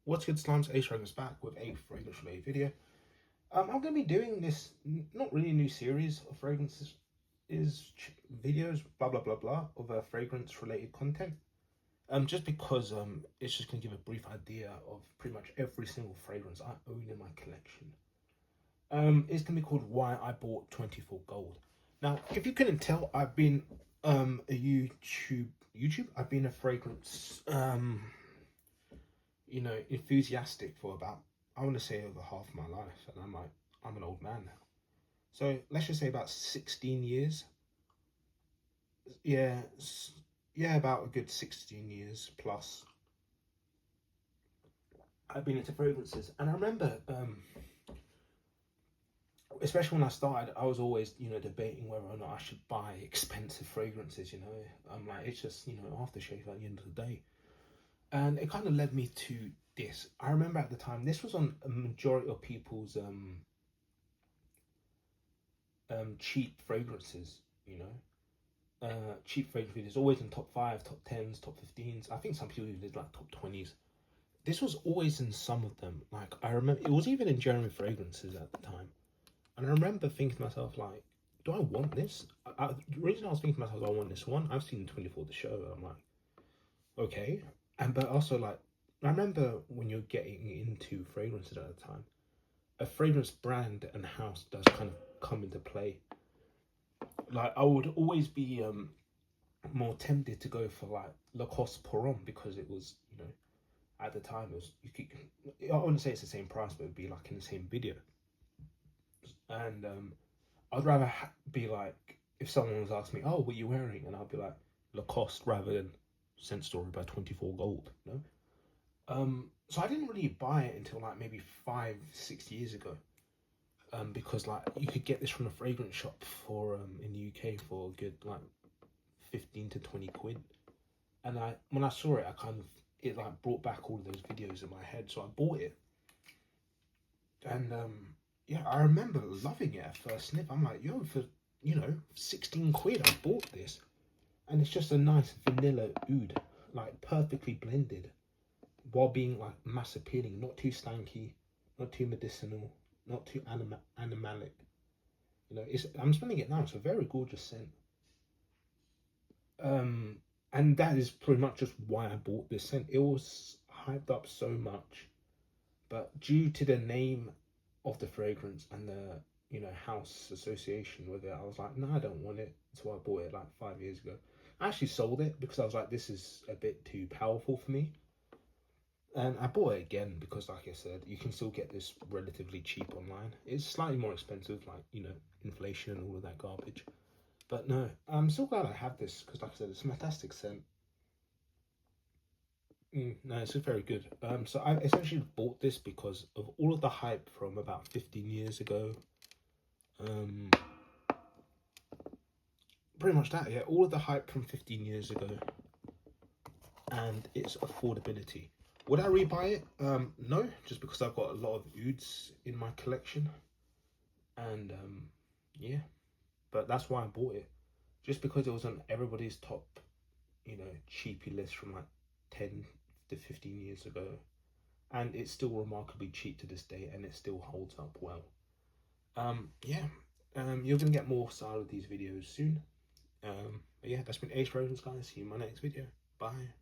What's good, Slimes? Ace Fragrance back with a fragrance related video. I'm going to be doing this, not really a new series of fragrances, videos, blah blah blah blah, of fragrance related content. Just because it's just going to give a brief idea of pretty much every single fragrance I own in my collection. It's going to be called Why I Bought 24 Gold. Now, if you couldn't tell, I've been a YouTube. I've been a fragrance enthusiastic for about, I want to say, over half my life, and I'm an old man now. So let's just say about 16 years. Yeah, about a good 16 years plus. I've been into fragrances, and I remember, especially when I started, I was always, debating whether or not I should buy expensive fragrances. I'm like, it's just, aftershave at the end of the day. And it kind of led me to this. I remember at the time, this was on a majority of people's cheap fragrances, cheap fragrances, always in top 5, top 10s, top 15s. I think some people even did like top 20s. This was always in some of them. Like, I remember, it was even in Jeremy fragrances at the time. And I remember thinking to myself, like, do I want this? The reason I was thinking to myself, I want this one. I've seen 24 the show, and I'm like, okay. But also, like, I remember when you're getting into fragrances at the time, a fragrance brand and house does kind of come into play. Like, I would always be more tempted to go for like Lacoste Pour because it was, at the time it was, I wouldn't say it's the same price, but it would be like in the same video. And I'd rather be like, if someone was asking me, oh, what are you wearing? And I'd be like, Lacoste rather than Scentstory by 24 Gold, So I didn't really buy it until like maybe 5-6 years ago. Because like you could get this from a fragrance shop for in the UK for a good like 15 to 20 quid. And when I saw it, it like brought back all of those videos in my head, so I bought it. And yeah, I remember loving it at first sniff. I'm like, yo, for 16 quid I bought this. And it's just a nice vanilla oud, like perfectly blended, while being like mass appealing, not too stanky, not too medicinal, not too animalic. I'm smelling it now. It's a very gorgeous scent. And that is pretty much just why I bought this scent. It was hyped up so much, but due to the name of the fragrance and the house association with it, I was like, no, I don't want it. So I bought it like 5 years ago. I actually sold it because I was like, this is a bit too powerful for me. And I bought it again because, like I said, you can still get this relatively cheap online. It's slightly more expensive, like, inflation and all of that garbage. But no, I'm so glad I have this because, like I said, it's a fantastic scent. No, it's very good. So I essentially bought this because of all of the hype from about 15 years ago. Pretty much that, yeah. All of the hype from 15 years ago and its affordability. Would I rebuy it? No, just because I've got a lot of ouds in my collection. And yeah, but that's why I bought it. Just because it was on everybody's top, cheapy list from like 10 to 15 years ago. And it's still remarkably cheap to this day, and it still holds up well. Yeah, you're gonna get more style of these videos soon. But yeah, that's been Ace Fragrance, guys. See you in my next video. Bye.